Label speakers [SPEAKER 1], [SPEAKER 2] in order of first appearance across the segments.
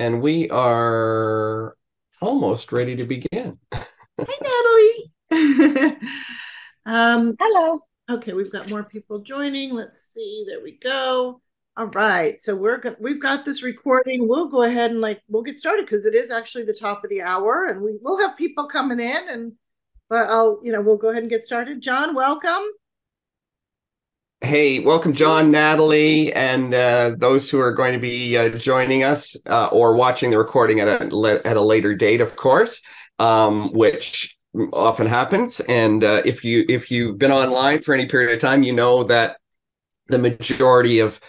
[SPEAKER 1] And we are almost ready to begin.
[SPEAKER 2] Hey, Natalie. um,
[SPEAKER 3] Hello.
[SPEAKER 2] okay, we've got more people joining. Let's see. There we go. All right. So we've got this recording. We'll go ahead and we'll get started because it is actually the top of the hour, and we will have people coming in. And but we'll go ahead and get started. John, welcome.
[SPEAKER 1] Hey, welcome, John, Natalie, and those who are going to be joining us or watching the recording at a later date, of course, which often happens. And if you've been online for any period of time, you know that the majority of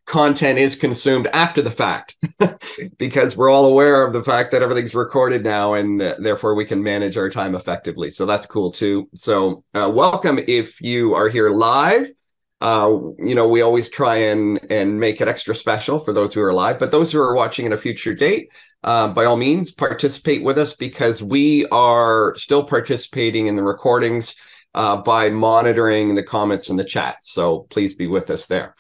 [SPEAKER 1] content is consumed after the fact because we're all aware of the fact that everything's recorded now, and therefore we can manage our time effectively. So that's cool too. So welcome if you are here live. We always try and make it extra special for those who are live, but those who are watching at a future date, by all means, participate with us because we are still participating in the recordings by monitoring the comments in the chat. So please be with us there.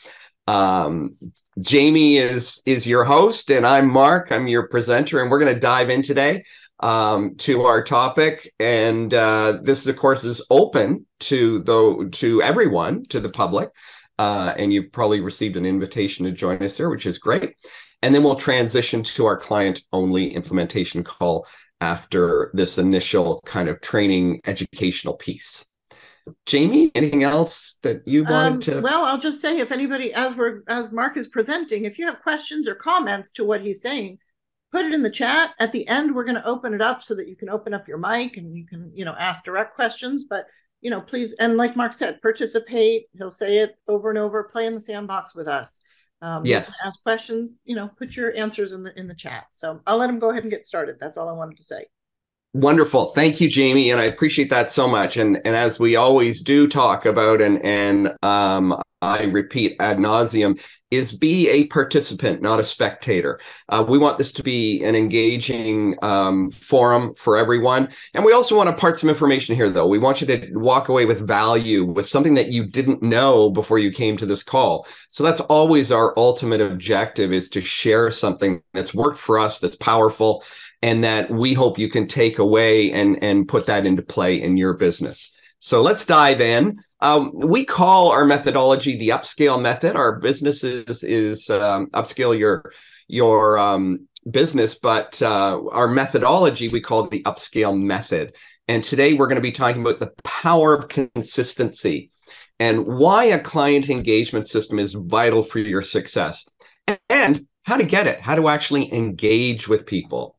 [SPEAKER 1] Jamie is your host, and I'm Mark. I'm your presenter, and we're going to dive in today to our topic. And this, of course, is open to everyone, to the public. And you've probably received an invitation to join us there, which is great. And then we'll transition to our client-only implementation call after this initial kind of training educational piece. Jamie, anything else that you wanted to?
[SPEAKER 2] Well, I'll just say if anybody, as Mark is presenting, if you have questions or comments to what he's saying, put it in the chat. At the end, we're going to open it up so that you can open up your mic and you can, ask direct questions. But, please, and like Mark said, participate. He'll say it over and over. Play in the sandbox with us.
[SPEAKER 1] Yes.
[SPEAKER 2] Ask questions. Put your answers in the chat. So I'll let him go ahead and get started. That's all I wanted to say.
[SPEAKER 1] Wonderful. Thank you, Jamie. And I appreciate that so much. And as we always do talk about, and I repeat ad nauseum, is be a participant, not a spectator. We want this to be an engaging forum for everyone. And we also want to impart some information here, though. We want you to walk away with value, with something that you didn't know before you came to this call. So that's always our ultimate objective, is to share something that's worked for us, that's powerful, and that we hope you can take away and put that into play in your business. So let's dive in. We call our methodology the upscale method. Our business is upscale your business, but our methodology we call the upscale method. And today we're going to be talking about the power of consistency and why a client engagement system is vital for your success, and how to get it, how to actually engage with people.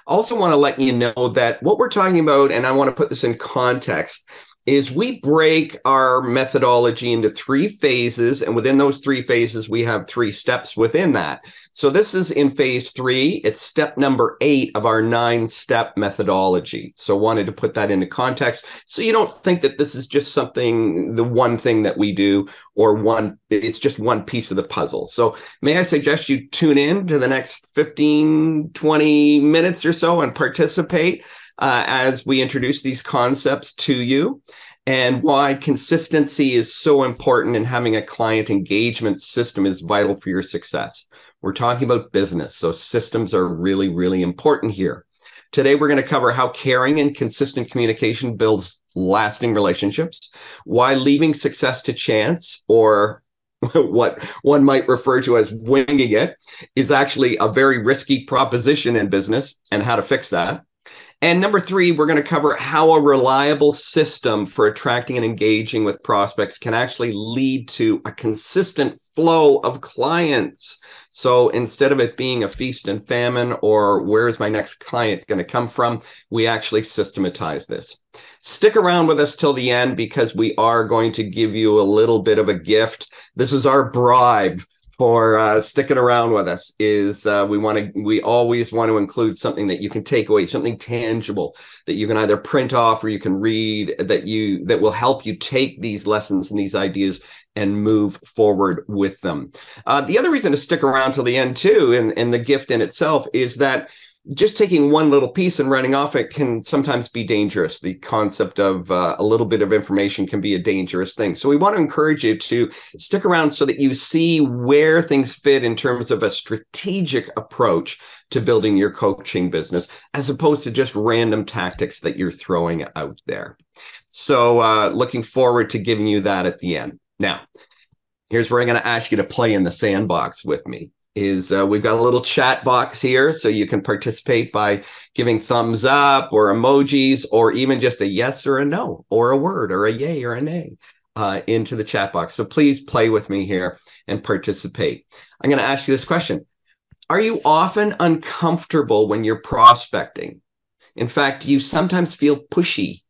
[SPEAKER 1] Also want to let you know that what we're talking about, and I want to put this in context, is we break our methodology into 3 phases, and within those 3 phases, we have 3 steps within that. So this is in phase 3. It's step number 8 of our 9-step methodology. So wanted to put that into context so you don't think that this is just something, the one thing that we do, or it's just one piece of the puzzle. So may I suggest you tune in to the next 15, 20 minutes or so and participate as we introduce these concepts to you, and why consistency is so important, and having a client engagement system is vital for your success. We're talking about business, so systems are really, really important here. Today, we're going to cover how caring and consistent communication builds lasting relationships, why leaving success to chance, or what one might refer to as winging it, is actually a very risky proposition in business, and how to fix that. And number 3, we're going to cover how a reliable system for attracting and engaging with prospects can actually lead to a consistent flow of clients. So instead of it being a feast and famine, or where is my next client going to come from, we actually systematize this. Stick around with us till the end, because we are going to give you a little bit of a gift. This is our bribe for sticking around with us. Is we always want to include something that you can take away, something tangible that you can either print off or you can read, that will help you take these lessons and these ideas and move forward with them. The other reason to stick around till the end too, and the gift in itself, is that just taking one little piece and running off it can sometimes be dangerous. The concept of a little bit of information can be a dangerous thing. So we want to encourage you to stick around so that you see where things fit in terms of a strategic approach to building your coaching business, as opposed to just random tactics that you're throwing out there. So looking forward to giving you that at the end. Now, here's where I'm going to ask you to play in the sandbox with me. We've got a little chat box here, so you can participate by giving thumbs up or emojis, or even just a yes or a no, or a word, or a yay or a nay into the chat box. So please play with me here and participate. I'm going to ask you this question. Are you often uncomfortable when you're prospecting? In fact, do you sometimes feel pushy?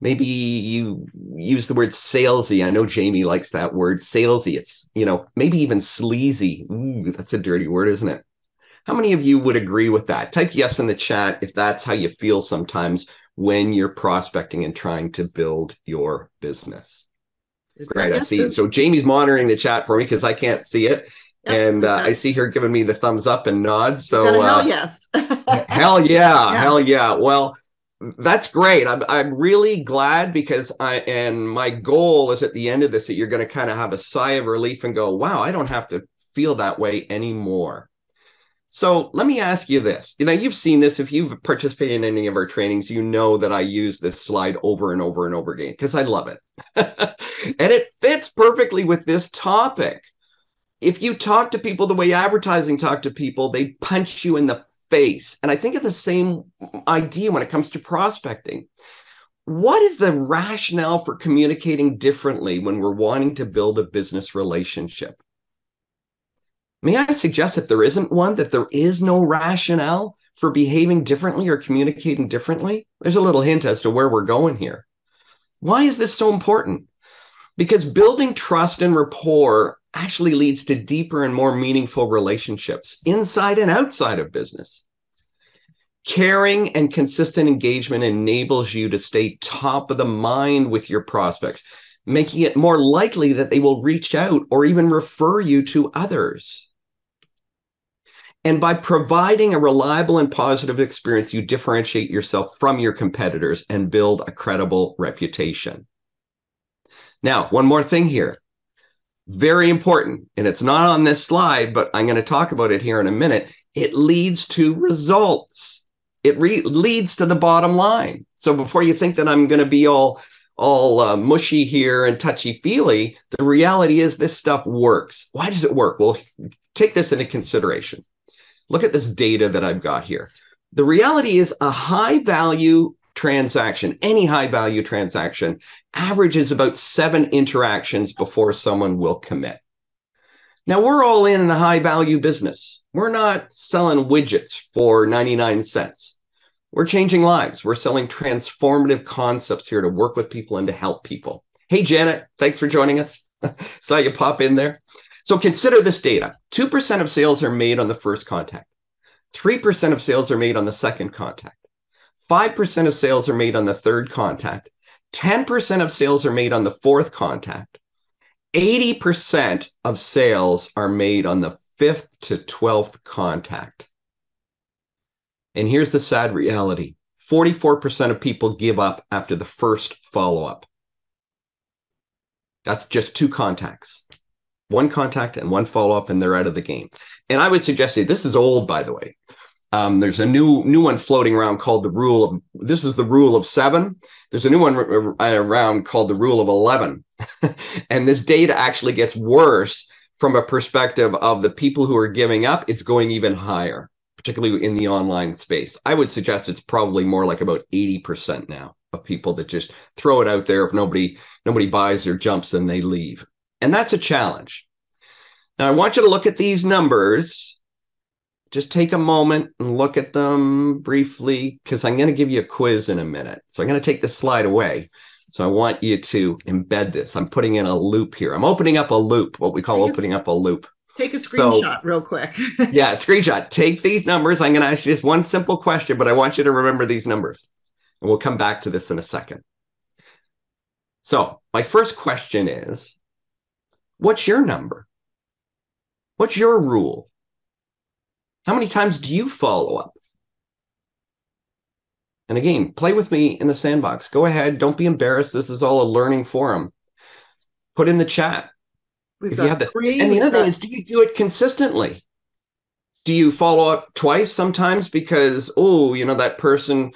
[SPEAKER 1] Maybe you use the word salesy. I know Jamie likes that word, salesy. It's, maybe even sleazy. Ooh, that's a dirty word, isn't it? How many of you would agree with that? Type yes in the chat if that's how you feel sometimes when you're prospecting and trying to build your business. Great, I see. So Jamie's monitoring the chat for me because I can't see it. Yep, and I see her giving me the thumbs up and nods. So
[SPEAKER 2] hell yes.
[SPEAKER 1] Hell yeah. Hell yeah. Well, that's great. I'm really glad, because my goal is at the end of this that you're going to kind of have a sigh of relief and go, wow, I don't have to feel that way anymore. So let me ask you this. You've seen this. If you've participated in any of our trainings, you know that I use this slide over and over and over again because I love it. And it fits perfectly with this topic. If you talk to people the way advertising talk to people, they punch you in the face. And I think of the same idea when it comes to prospecting. What is the rationale for communicating differently when we're wanting to build a business relationship? May I suggest that there isn't one, that there is no rationale for behaving differently or communicating differently? There's a little hint as to where we're going here. Why is this so important? Because building trust and rapport actually leads to deeper and more meaningful relationships inside and outside of business. Caring and consistent engagement enables you to stay top of the mind with your prospects, making it more likely that they will reach out or even refer you to others. And by providing a reliable and positive experience, you differentiate yourself from your competitors and build a credible reputation. Now, one more thing here. Very important, and it's not on this slide, but I'm going to talk about it here in a minute. It leads to results. It leads to the bottom line. So before you think that I'm going to be all mushy here and touchy-feely, the reality is this stuff works. Why does it work? Well, take this into consideration. Look at this data that I've got here. The reality is a high-value transaction, any high-value transaction, averages about 7 interactions before someone will commit. Now, we're all in the high-value business. We're not selling widgets for 99 cents. We're changing lives. We're selling transformative concepts here to work with people and to help people. Hey, Janet, thanks for joining us. Saw you pop in there. So consider this data. 2% of sales are made on the first contact. 3% of sales are made on the second contact. 5% of sales are made on the third contact. 10% of sales are made on the fourth contact. 80% of sales are made on the 5th to 12th contact. And here's the sad reality. 44% of people give up after the first follow-up. That's just 2 contacts. 1 contact and 1 follow-up, and they're out of the game. And I would suggest that this is old, by the way. There's a new one floating around called the this is the rule of 7. There's a new one around called the rule of 11. And this data actually gets worse from a perspective of the people who are giving up. It's going even higher, particularly in the online space. I would suggest it's probably more like about 80% now of people that just throw it out there. If nobody buys or jumps, then they leave. And that's a challenge. Now, I want you to look at these numbers. Just take a moment and look at them briefly, because I'm going to give you a quiz in a minute. So I'm going to take this slide away. So I want you to embed this. I'm putting in a loop here. I'm opening up a loop, what we call opening up a loop.
[SPEAKER 2] Take a screenshot real quick.
[SPEAKER 1] Yeah, screenshot. Take these numbers. I'm going to ask you just one simple question, but I want you to remember these numbers. And we'll come back to this in a second. So my first question is, what's your number? What's your rule? How many times do you follow up? And again, play with me in the sandbox. Go ahead. Don't be embarrassed. This is all a learning forum. Put in the chat.
[SPEAKER 2] We've got 3.
[SPEAKER 1] And the other thing is, do you do it consistently? Do you follow up twice sometimes because, oh, that person,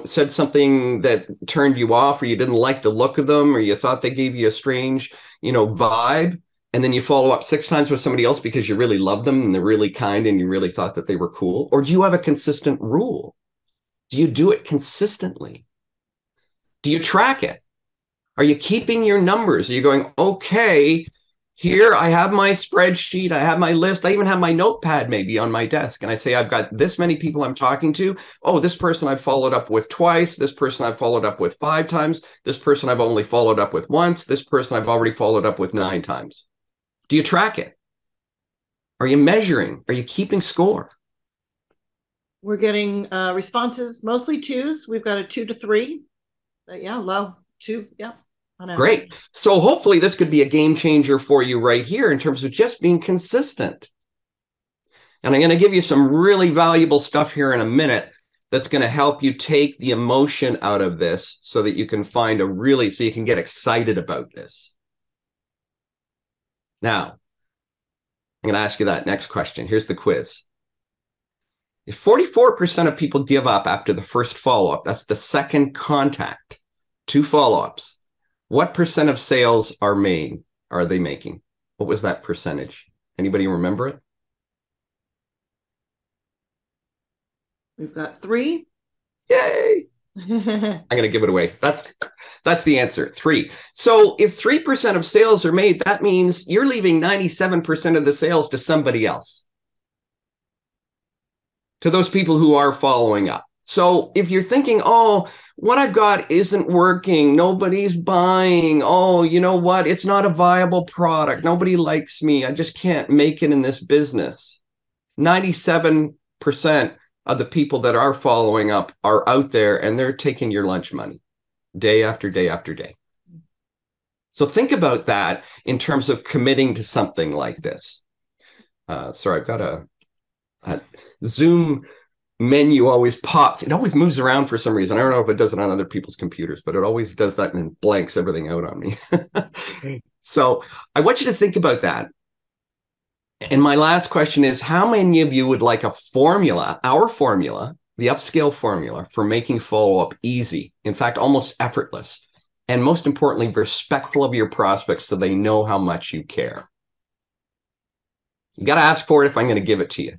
[SPEAKER 1] said something that turned you off, or you didn't like the look of them, or you thought they gave you a strange, vibe? And then you follow up 6 times with somebody else because you really love them and they're really kind and you really thought that they were cool? Or do you have a consistent rule? Do you do it consistently? Do you track it? Are you keeping your numbers? Are you going, okay, here I have my spreadsheet, I have my list, I even have my notepad maybe on my desk, and I say I've got this many people I'm talking to. Oh, this person I've followed up with twice, this person I've followed up with 5 times, this person I've only followed up with once, this person I've already followed up with 9 times. Do you track it? Are you measuring? Are you keeping score?
[SPEAKER 2] We're getting responses, mostly 2s. We've got a 2 to 3. Yeah, low 2. Yeah.
[SPEAKER 1] Great. So hopefully this could be a game changer for you right here in terms of just being consistent. And I'm going to give you some really valuable stuff here in a minute that's going to help you take the emotion out of this so that you can find so you can get excited about this. Now, I'm going to ask you that next question. Here's the quiz. If 44% of people give up after the first follow-up, that's the second contact, 2 follow-ups, what percent of sales are they making? What was that percentage? Anybody remember it?
[SPEAKER 2] We've got 3.
[SPEAKER 1] Yay! I'm going to give it away. That's the answer, 3. So if 3% of sales are made, that means you're leaving 97% of the sales to somebody else, to those people who are following up. So if you're thinking, oh, what I've got isn't working, nobody's buying, oh, you know what, it's not a viable product, nobody likes me, I just can't make it in this business. 97% of the people that are following up are out there and they're taking your lunch money day after day after day. So think about that in terms of committing to something like this. Sorry, I've got a Zoom menu always pops. It always moves around for some reason. I don't know if it does it on other people's computers, but it always does that and blanks everything out on me. So I want you to think about that. And my last question is, how many of you would like a formula, our formula, the upscale formula for making follow-up easy, in fact, almost effortless, and most importantly, respectful of your prospects so they know how much you care? You got to ask for it if I'm going to give it to you.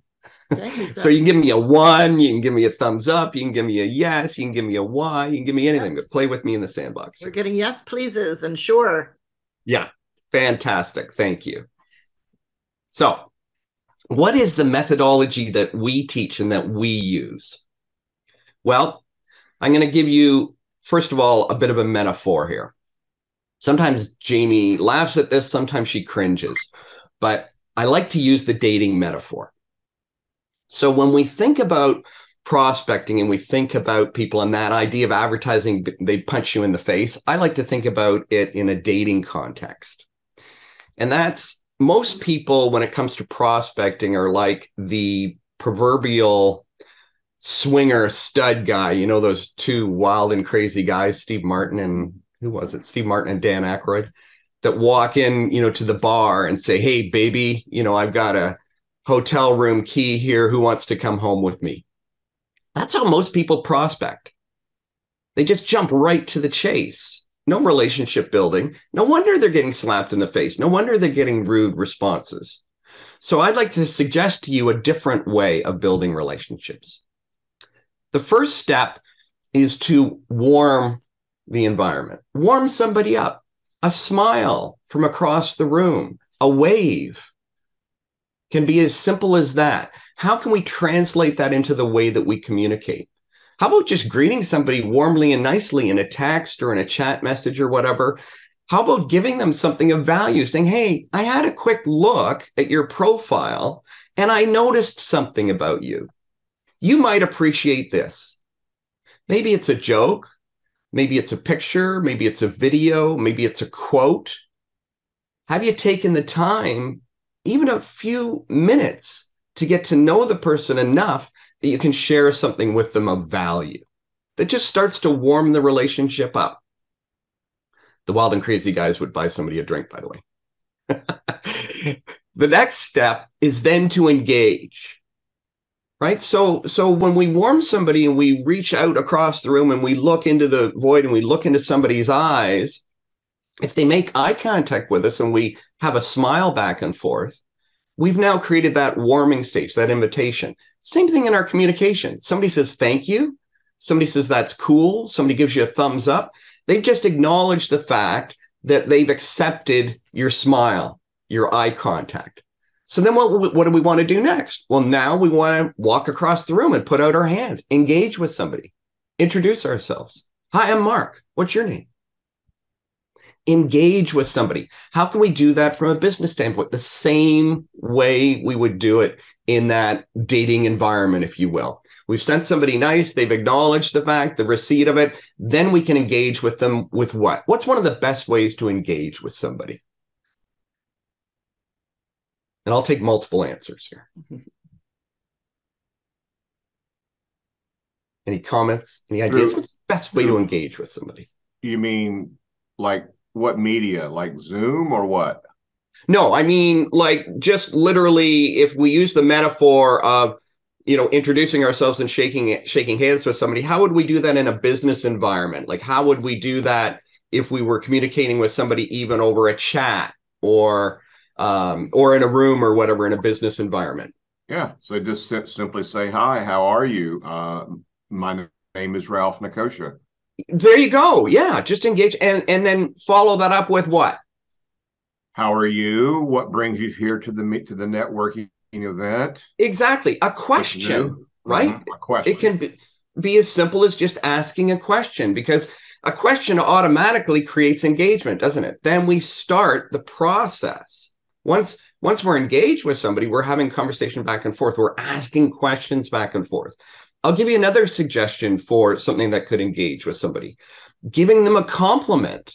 [SPEAKER 1] Okay, so you can give me a 1, you can give me a thumbs up, you can give me a yes, you can give me a Y, you can give me anything, but play with me in the sandbox.
[SPEAKER 2] We're getting yes, pleases, and sure.
[SPEAKER 1] Yeah, fantastic. Thank you. So what is the methodology that we teach and that we use? Well, I'm going to give you, first of all, a bit of a metaphor here. Sometimes Jamie laughs at this, sometimes she cringes, but I like to use the dating metaphor. So when we think about prospecting and we think about people and that idea of advertising, they punch you in the face, I like to think about it in a dating context. And that's, most people, when it comes to prospecting, are like the proverbial swinger stud guy. You know, those 2 wild and crazy guys, Steve Martin and Steve Martin and Dan Aykroyd, that walk in, to the bar and say, hey, baby, I've got a hotel room key here. Who wants to come home with me? That's how most people prospect. They just jump right to the chase. No relationship building. No wonder they're getting slapped in the face. No wonder they're getting rude responses. So I'd like to suggest to you a different way of building relationships. The first step is to warm the environment. Warm somebody up. A smile from across the room. A wave. Can be as simple as that. How can we translate that into the way that we communicate? How about just greeting somebody warmly and nicely in a text or in a chat message or whatever? How about giving them something of value, saying, hey, I had a quick look at your profile and I noticed something about you. You might appreciate this. Maybe it's a joke. Maybe it's a picture. Maybe it's a video. Maybe it's a quote. Have you taken the time, even a few minutes, to get to know the person enough that you can share something with them of value that just starts to warm the relationship up? The wild and crazy guys would buy somebody a drink, by the way. The next step is then to engage. right? So when we warm somebody and we reach out across the room and we look into the void and we look into somebody's eyes, if they make eye contact with us and we have a smile back and forth, we've now created that warming stage, that invitation. Same thing in our communication. Somebody says thank you. Somebody says that's cool. Somebody gives you a thumbs up. They've just acknowledged the fact that they've accepted your smile, your eye contact. So then what do we want to do next? Well, now we want to walk across the room and put out our hand, engage with somebody, introduce ourselves. Hi, I'm Mark. What's your name? Engage with somebody. How can we do that from a business standpoint? The same way we would do it in that dating environment, if you will. We've sent somebody nice. They've acknowledged the fact, the receipt of it. Then we can engage with them with what? What's one of the best ways to engage with somebody? And I'll take multiple answers here. Any comments? Any ideas? What's the best way to engage with somebody?
[SPEAKER 3] You mean like what media, like Zoom or what?
[SPEAKER 1] No, I mean, like, just literally, if we use the metaphor of, introducing ourselves and shaking hands with somebody, how would we do that in a business environment? Like, how would we do that if we were communicating with somebody even over a chat or in a room or whatever in a business environment?
[SPEAKER 3] Yeah, so just simply say, hi, how are you? My name is Ralph 𝐂𝐿𝐻𝐿.
[SPEAKER 1] There you go. Yeah, just engage and then follow that up with what?
[SPEAKER 3] How are you? What brings you here to the networking event?
[SPEAKER 1] Exactly. A question, right?
[SPEAKER 3] Mm-hmm. A question.
[SPEAKER 1] It can be as simple as just asking a question, because a question automatically creates engagement, doesn't it? Then we start the process. Once we're engaged with somebody, we're having conversation back and forth. We're asking questions back and forth. I'll give you another suggestion for something that could engage with somebody. Giving them a compliment.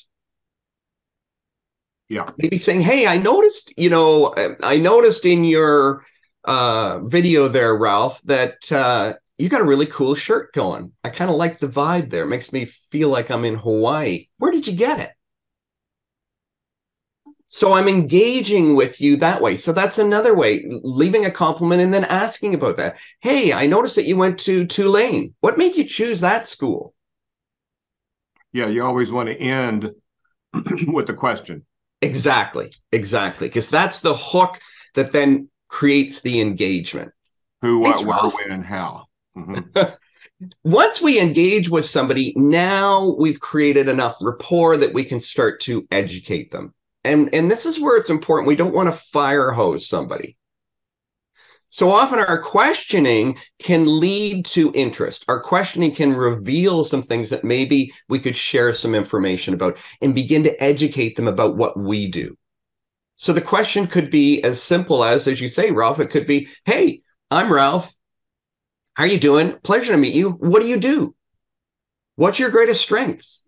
[SPEAKER 3] Yeah.
[SPEAKER 1] Maybe saying, hey, I noticed in your video there, Ralph, that you got a really cool shirt going. I kind of like the vibe there. It makes me feel like I'm in Hawaii. Where did you get it? So I'm engaging with you that way. So that's another way, leaving a compliment and then asking about that. Hey, I noticed that you went to Tulane. What made you choose that school?
[SPEAKER 3] Yeah, you always want to end with the question.
[SPEAKER 1] Exactly. Because that's the hook that then creates the engagement.
[SPEAKER 3] Who, what, where, when, and how. Mm-hmm.
[SPEAKER 1] Once we engage with somebody, now we've created enough rapport that we can start to educate them. And this is where it's important. We don't want to fire hose somebody. So often our questioning can lead to interest. Our questioning can reveal some things that maybe we could share some information about and begin to educate them about what we do. So the question could be as simple as you say, Ralph, it could be, hey, I'm Ralph. How are you doing? Pleasure to meet you. What do you do? What's your greatest strengths?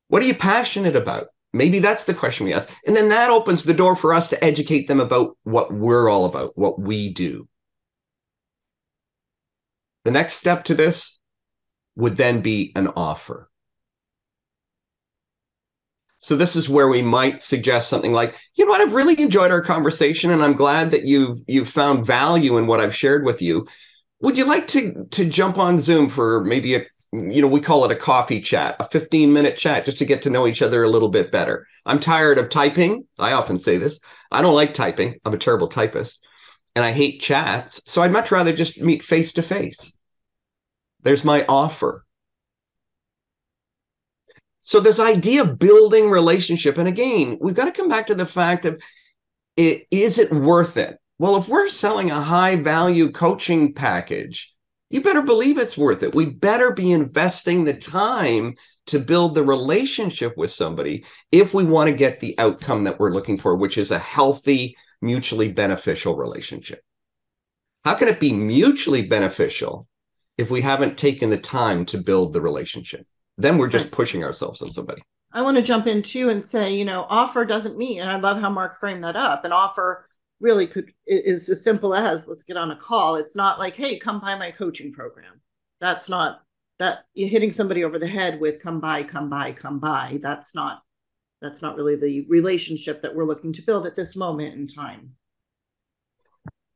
[SPEAKER 1] What are you passionate about? Maybe that's the question we ask. And then that opens the door for us to educate them about what we're all about, what we do. The next step to this would then be an offer. So this is where we might suggest something like, you know what, I've really enjoyed our conversation and I'm glad that you've found value in what I've shared with you. Would you like to jump on Zoom for maybe we call it a coffee chat, a 15-minute chat, just to get to know each other a little bit better. I'm tired of typing. I often say this. I don't like typing. I'm a terrible typist. And I hate chats. So I'd much rather just meet face to face. There's my offer. So this idea of building relationship, and again, we've got to come back to the fact of, is it worth it? Well, if we're selling a high-value coaching package, you better believe it's worth it. We better be investing the time to build the relationship with somebody if we want to get the outcome that we're looking for, which is a healthy, mutually beneficial relationship. How can it be mutually beneficial if we haven't taken the time to build the relationship? Then we're just pushing ourselves on somebody.
[SPEAKER 2] I want to jump in too and say, offer doesn't mean, and I love how Mark framed that up. An offer really is as simple as, let's get on a call. It's not like, hey, come by my coaching program. That's not that you're hitting somebody over the head with come by. That's not really the relationship that we're looking to build at this moment in time.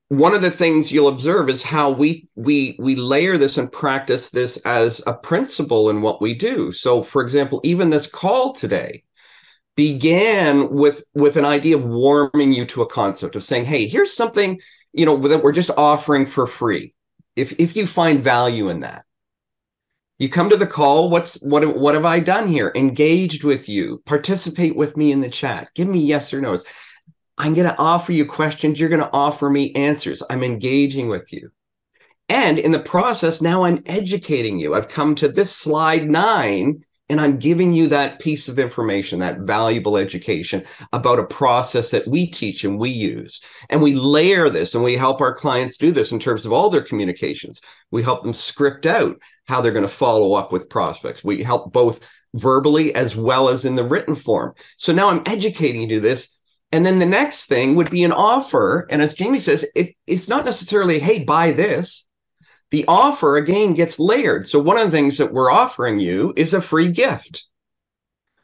[SPEAKER 1] one of the things you'll observe is how we layer this and practice this as a principle in what we do. So, for example, even this call today began with an idea of warming you to a concept of saying, hey, here's something, that we're just offering for free. If you find value in that, you come to the call. What have I done here? Engaged with you, participate with me in the chat, give me yes or no's. I'm going to offer you questions. You're going to offer me answers. I'm engaging with you. And in the process, now I'm educating you. I've come to this slide 9, and I'm giving you that piece of information, that valuable education about a process that we teach and we use. And we layer this, and we help our clients do this in terms of all their communications. We help them script out how they're going to follow up with prospects. We help both verbally as well as in the written form. So now I'm educating you to this. And then the next thing would be an offer. And as Jamie says, it's not necessarily, hey, buy this. The offer, again, gets layered. So one of the things that we're offering you is a free gift.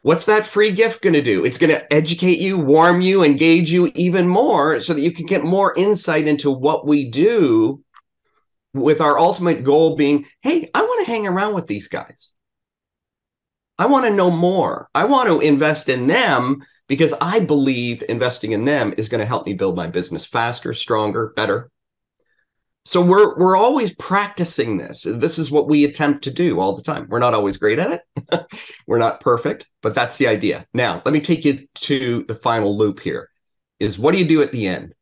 [SPEAKER 1] What's that free gift going to do? It's going to educate you, warm you, engage you even more so that you can get more insight into what we do, with our ultimate goal being, hey, I want to hang around with these guys. I want to know more. I want to invest in them because I believe investing in them is going to help me build my business faster, stronger, better. So we're always practicing this. This is what we attempt to do all the time. We're not always great at it. We're not perfect, but that's the idea. Now, let me take you to the final loop here. Is what do you do at the end?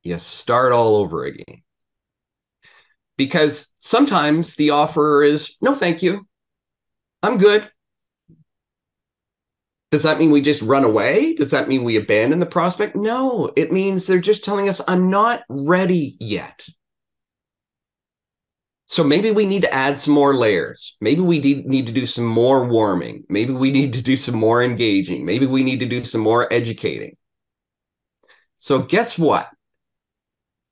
[SPEAKER 1] You start all over again. Because sometimes the offer is, no, thank you. I'm good. Does that mean we just run away? Does that mean we abandon the prospect? No, it means they're just telling us, I'm not ready yet. So maybe we need to add some more layers. Maybe we need to do some more warming. Maybe we need to do some more engaging. Maybe we need to do some more educating. So guess what?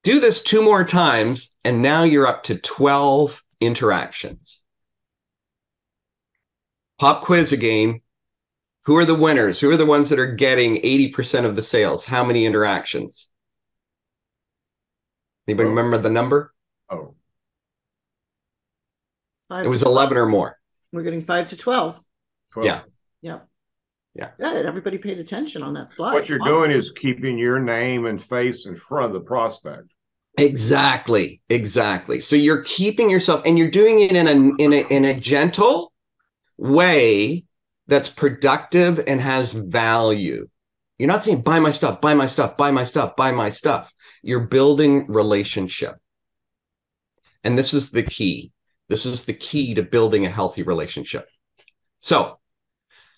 [SPEAKER 1] Do this 2 more times, and now you're up to 12 interactions. Pop quiz again. Who are the winners? Who are the ones that are getting 80% of the sales? How many interactions? Anybody remember the number?
[SPEAKER 3] Oh.
[SPEAKER 1] It was 11 or more.
[SPEAKER 2] We're getting 5 to 12.
[SPEAKER 3] 12.
[SPEAKER 1] Yeah.
[SPEAKER 2] Yeah.
[SPEAKER 1] Yeah.
[SPEAKER 2] Good. Everybody paid attention on that slide.
[SPEAKER 3] What you're doing is keeping your name and face in front of the prospect.
[SPEAKER 1] Exactly. Exactly. So you're keeping yourself, and you're doing it in a gentle way that's productive and has value. You're not saying, buy my stuff, buy my stuff, buy my stuff, buy my stuff. You're building relationship. And this is the key. This is the key to building a healthy relationship. So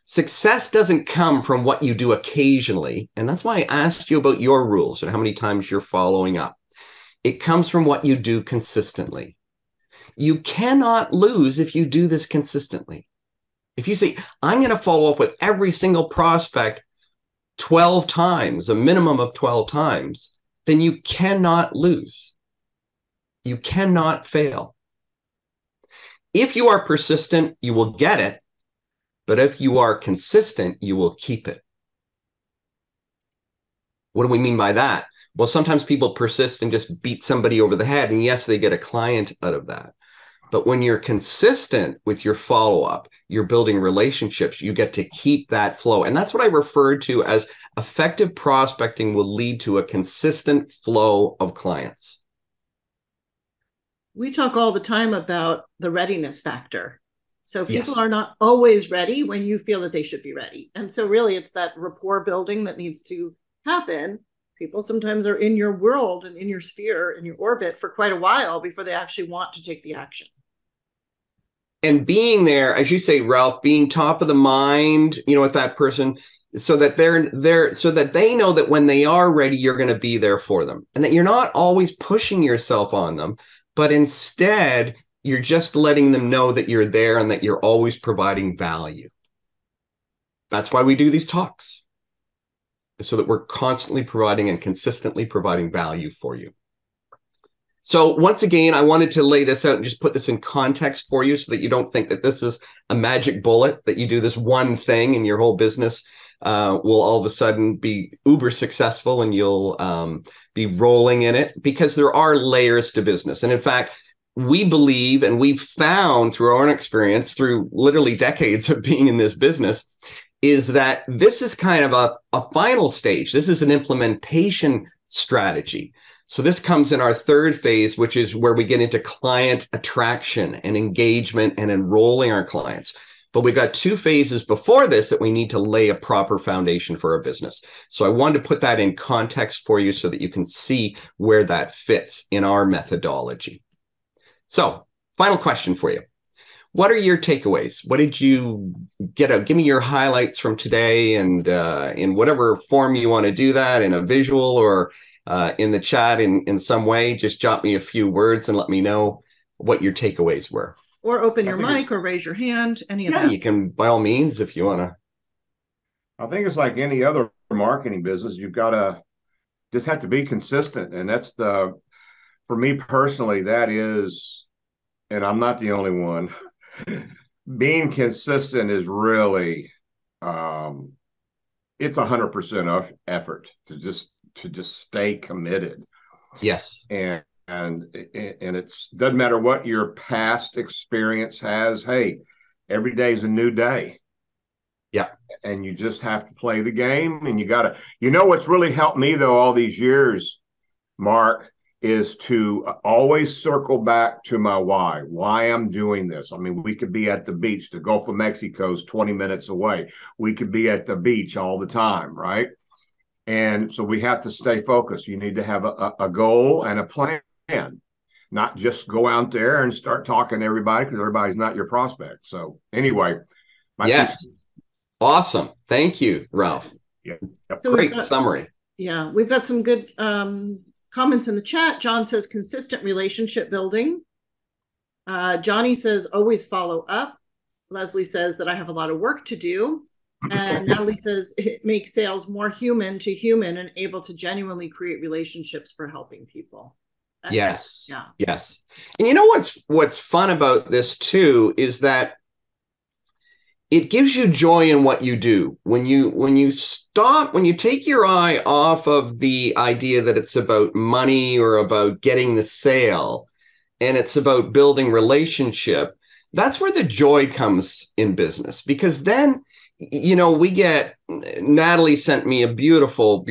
[SPEAKER 1] success doesn't come from what you do occasionally. And that's why I asked you about your rules and how many times you're following up. It comes from what you do consistently. You cannot lose if you do this consistently. If you say, I'm going to follow up with every single prospect 12 times, a minimum of 12 times, then you cannot lose. You cannot fail. If you are persistent, you will get it. But if you are consistent, you will keep it. What do we mean by that? Well, sometimes people persist and just beat somebody over the head. And yes, they get a client out of that. But when you're consistent with your follow-up, you're building relationships, you get to keep that flow. And that's what I referred to as effective prospecting will lead to a consistent flow of clients.
[SPEAKER 2] We talk all the time about the readiness factor. So people
[SPEAKER 1] Yes.
[SPEAKER 2] are not always ready when you feel that they should be ready. And so really it's that rapport building that needs to happen. People sometimes are in your world and in your sphere, in your orbit for quite a while before they actually want to take the action.
[SPEAKER 1] And being there, as you say, Ralph, being top of the mind, with that person, so that so that they know that when they are ready, you're going to be there for them, and that you're not always pushing yourself on them, but instead you're just letting them know that you're there and that you're always providing value. That's why we do these talks, so that we're constantly providing and consistently providing value for you. So once again, I wanted to lay this out and just put this in context for you so that you don't think that this is a magic bullet, that you do this one thing and your whole business will all of a sudden be uber successful, and you'll be rolling in it, because there are layers to business. And in fact, we believe, and we've found through our own experience, through literally decades of being in this business, is that this is kind of a final stage. This is an implementation strategy. So this comes in our third phase, which is where we get into client attraction and engagement and enrolling our clients. But we've got 2 phases before this that we need to lay a proper foundation for our business. So I wanted to put that in context for you so that you can see where that fits in our methodology. So, final question for you. What are your takeaways? What did you get out? Give me your highlights from today, and in whatever form you want to do that, in a visual or in the chat in some way. Just jot me a few words and let me know what your takeaways were.
[SPEAKER 2] Or open your mic or raise your hand, any of that.
[SPEAKER 1] You can, by all means, if you want to.
[SPEAKER 3] I think it's like any other marketing business. You've got to just have to be consistent. And that's for me personally, that is, and I'm not the only one, being consistent is really, it's 100% effort to just stay committed.
[SPEAKER 1] Yes.
[SPEAKER 3] And it doesn't matter what your past experience has. Hey, every day is a new day.
[SPEAKER 1] Yeah.
[SPEAKER 3] And you just have to play the game, and what's really helped me though all these years, Mark, is to always circle back to my why I'm doing this. I mean, we could be at the beach. The Gulf of Mexico is 20 minutes away. We could be at the beach all the time, right? And so we have to stay focused. You need to have a goal and a plan, not just go out there and start talking to everybody, because everybody's not your prospect. So anyway.
[SPEAKER 1] Yes. Awesome. Thank you, Ralph.
[SPEAKER 3] Yeah.
[SPEAKER 2] So
[SPEAKER 1] great summary.
[SPEAKER 2] Yeah. We've got some good comments in the chat. John says consistent relationship building. Johnny says always follow up. Leslie says that I have a lot of work to do. And Natalie says it makes sales more human to human and able to genuinely create relationships for helping people. Excellent.
[SPEAKER 1] Yes.
[SPEAKER 2] Yeah.
[SPEAKER 1] Yes. And you know what's fun about this too is that it gives you joy in what you do. When you take your eye off of the idea that it's about money or about getting the sale, and it's about building relationship, that's where the joy comes in business. Because then, Natalie sent me a beautiful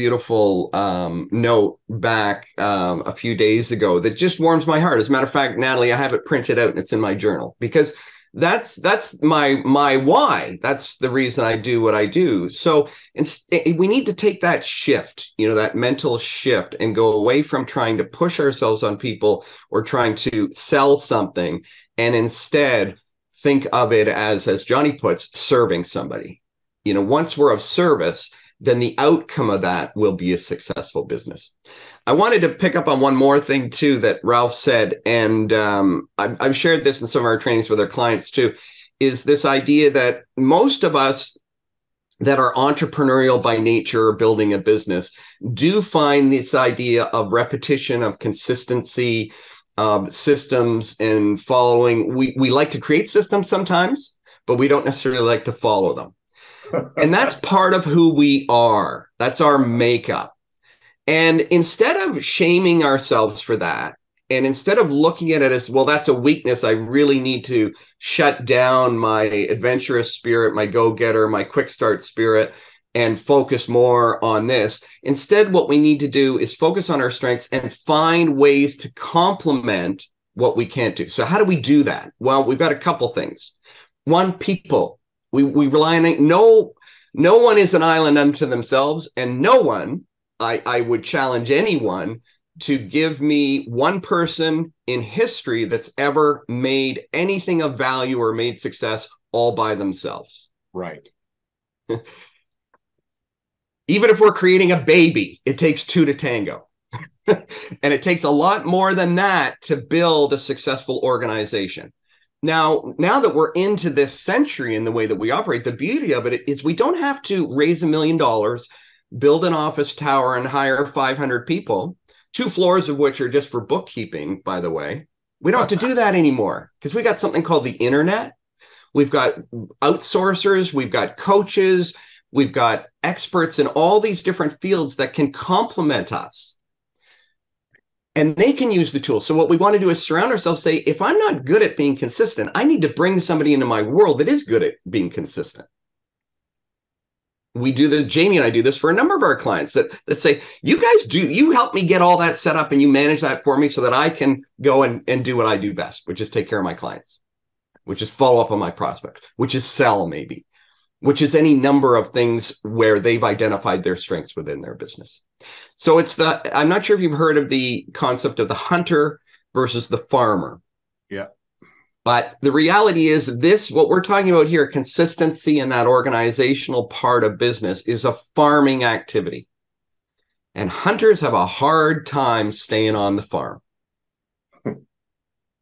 [SPEAKER 1] note back a few days ago that just warms my heart. As a matter of fact, Natalie, I have it printed out and it's in my journal, because that's my why. That's the reason I do what I do. So we need to take that shift, that mental shift, and go away from trying to push ourselves on people or trying to sell something, and instead think of it as Johnny puts, serving somebody. Once we're of service, then the outcome of that will be a successful business. I wanted to pick up on one more thing too that Ralph said, and I've shared this in some of our trainings with our clients too, is this idea that most of us that are entrepreneurial by nature or building a business do find this idea of repetition, of consistency, of systems and following. We like to create systems sometimes, but we don't necessarily like to follow them. And that's part of who we are. That's our makeup. And instead of shaming ourselves for that, and instead of looking at it as, well, that's a weakness, I really need to shut down my adventurous spirit, my go-getter, my quick start spirit, and focus more on this. Instead, what we need to do is focus on our strengths and find ways to complement what we can't do. So how do we do that? Well, we've got a couple things. One, people. We rely on no one is an island unto themselves, and no one, I would challenge anyone to give me one person in history that's ever made anything of value or made success all by themselves.
[SPEAKER 3] Right.
[SPEAKER 1] Even if we're creating a baby, it takes 2 to tango. And it takes a lot more than that to build a successful organization. Now that we're into this century in the way that we operate, the beauty of it is we don't have to raise $1 million, build an office tower, and hire 500 people, 2 floors of which are just for bookkeeping, by the way. We don't have to do that anymore, because we got something called the internet. We've got outsourcers, we've got coaches, We've got experts in all these different fields that can complement us. And they can use the tools. So what we want to do is surround ourselves, say, if I'm not good at being consistent, I need to bring somebody into my world that is good at being consistent. Jamie and I do this for a number of our clients that say, you help me get all that set up and you manage that for me so that I can go and do what I do best, which is take care of my clients, which is follow up on my prospect, which is sell maybe, which is any number of things where they've identified their strengths within their business. So I'm not sure if you've heard of the concept of the hunter versus the farmer.
[SPEAKER 3] Yeah.
[SPEAKER 1] But the reality is what we're talking about here, consistency in that organizational part of business, is a farming activity. And hunters have a hard time staying on the farm.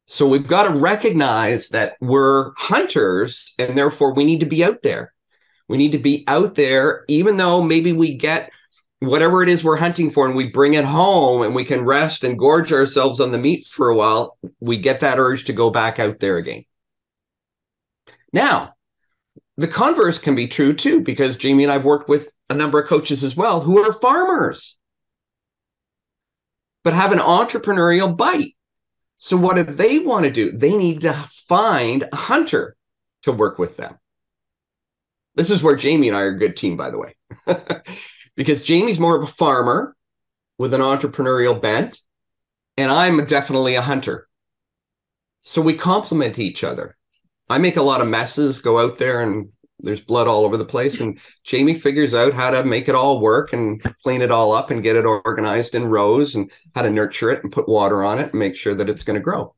[SPEAKER 1] So we've got to recognize that we're hunters and therefore we need to be out there. We need to be out there, even though maybe we get whatever it is we're hunting for and we bring it home and we can rest and gorge ourselves on the meat for a while. We get that urge to go back out there again. Now, the converse can be true too, because Jamie and I've worked with a number of coaches as well who are farmers, but have an entrepreneurial bite. So what do they want to do? They need to find a hunter to work with them. This is where Jamie and I are a good team, by the way, because Jamie's more of a farmer with an entrepreneurial bent, and I'm definitely a hunter. So we complement each other. I make a lot of messes, go out there, and there's blood all over the place, and Jamie figures out how to make it all work and clean it all up and get it organized in rows and how to nurture it and put water on it and make sure that it's going to grow.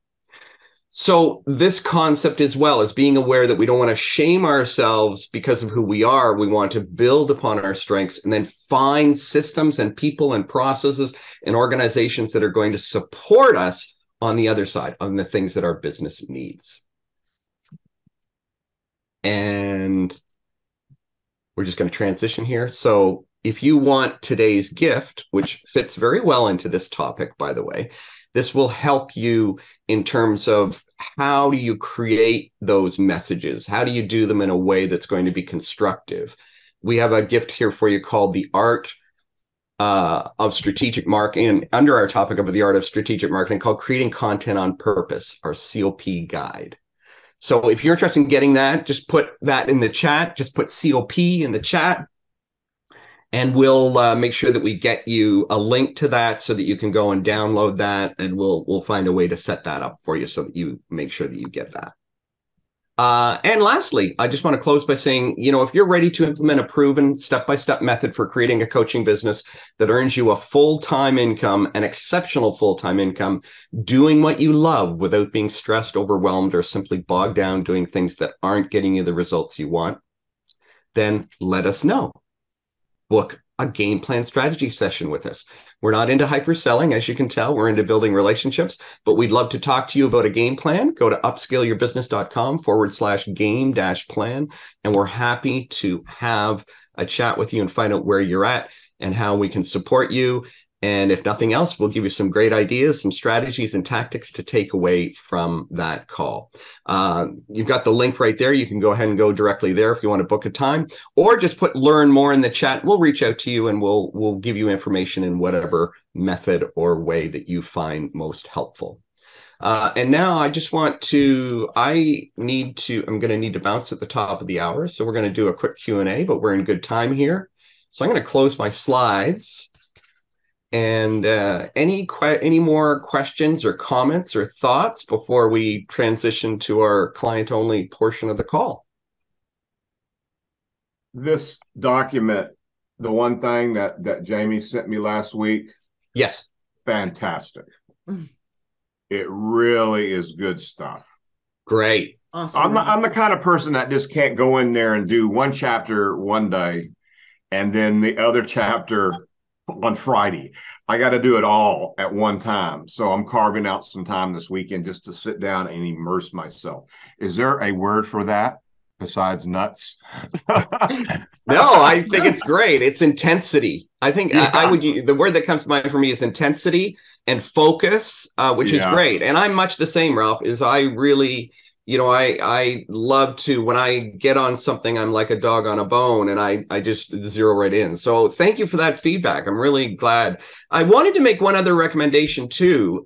[SPEAKER 1] So this concept as well is being aware that we don't want to shame ourselves because of who we are. We want to build upon our strengths and then find systems and people and processes and organizations that are going to support us on the other side, on the things that our business needs. And we're just going to transition here. So if you want today's gift, which fits very well into this topic, by the way, this will help you in terms of how do you create those messages? How do you do them in a way that's going to be constructive? We have a gift here for you called The Art of Strategic Marketing, and under our topic of the Art of Strategic Marketing, called Creating Content on Purpose, our COP guide. So if you're interested in getting that, just put that in the chat. Just put COP in the chat. And we'll make sure that we get you a link to that so that you can go and download that, and we'll find a way to set that up for you so that you make sure that you get that. And lastly, I just want to close by saying, if you're ready to implement a proven step-by-step method for creating a coaching business that earns you a full-time income, an exceptional full-time income, doing what you love without being stressed, overwhelmed, or simply bogged down doing things that aren't getting you the results you want, then let us know. Book a game plan strategy session with us. We're not into hyper-selling, as you can tell. We're into building relationships, but we'd love to talk to you about a game plan. Go to upscaleyourbusiness.com/game-plan, and we're happy to have a chat with you and find out where you're at and how we can support you. And if nothing else, we'll give you some great ideas, some strategies and tactics to take away from that call. You've got the link right there. You can go ahead and go directly there if you want to book a time, or just put learn more in the chat. We'll reach out to you and we'll give you information in whatever method or way that you find most helpful. And now I'm going to need to bounce at the top of the hour. So we're going to do a quick Q&A, but we're in good time here. So I'm going to close my slides. And any more questions or comments or thoughts before we transition to our client-only portion of the call?
[SPEAKER 3] This document, the one thing that Jamie sent me last week.
[SPEAKER 1] Yes.
[SPEAKER 3] Fantastic. It really is good stuff.
[SPEAKER 1] Great.
[SPEAKER 2] Awesome.
[SPEAKER 3] I'm the kind of person that just can't go in there and do one chapter one day and then the other chapter on Friday. I got to do it all at one time. So I'm carving out some time this weekend just to sit down and immerse myself. Is there a word for that besides nuts?
[SPEAKER 1] No, I think it's great. It's intensity. I think the word that comes to mind for me is intensity and focus, which is great. And I'm much the same, Ralph, is I really I love to, when I get on something, I'm like a dog on a bone, and I just zero right in. So thank you for that feedback. I'm really glad. I wanted to make one other recommendation too,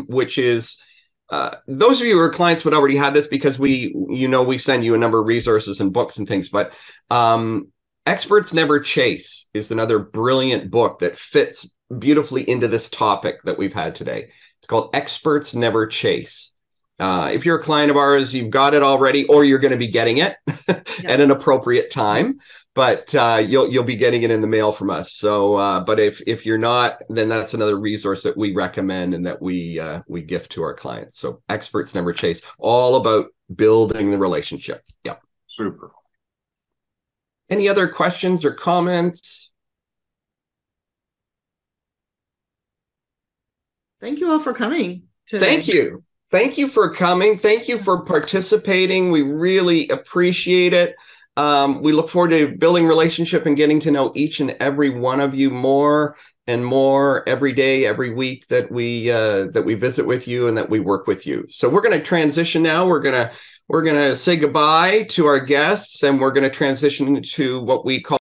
[SPEAKER 1] which is, those of you who are clients would already have this, because we send you a number of resources and books and things, but Experts Never Chase is another brilliant book that fits beautifully into this topic that we've had today. It's called Experts Never Chase. If you're a client of ours, you've got it already, or you're going to be getting it at an appropriate time. But you'll be getting it in the mail from us. So, but if you're not, then that's another resource that we recommend and that we gift to our clients. So, Experts Never Chase, all about building the relationship. Yeah,
[SPEAKER 3] super.
[SPEAKER 1] Any other questions or comments?
[SPEAKER 2] Thank you all for coming today.
[SPEAKER 1] Thank you. Thank you for coming. Thank you for participating. We really appreciate it. We look forward to building relationship and getting to know each and every one of you more and more every day, every week that we visit with you and that we work with you. So we're going to transition now. We're going to say goodbye to our guests, and we're going to transition to what we call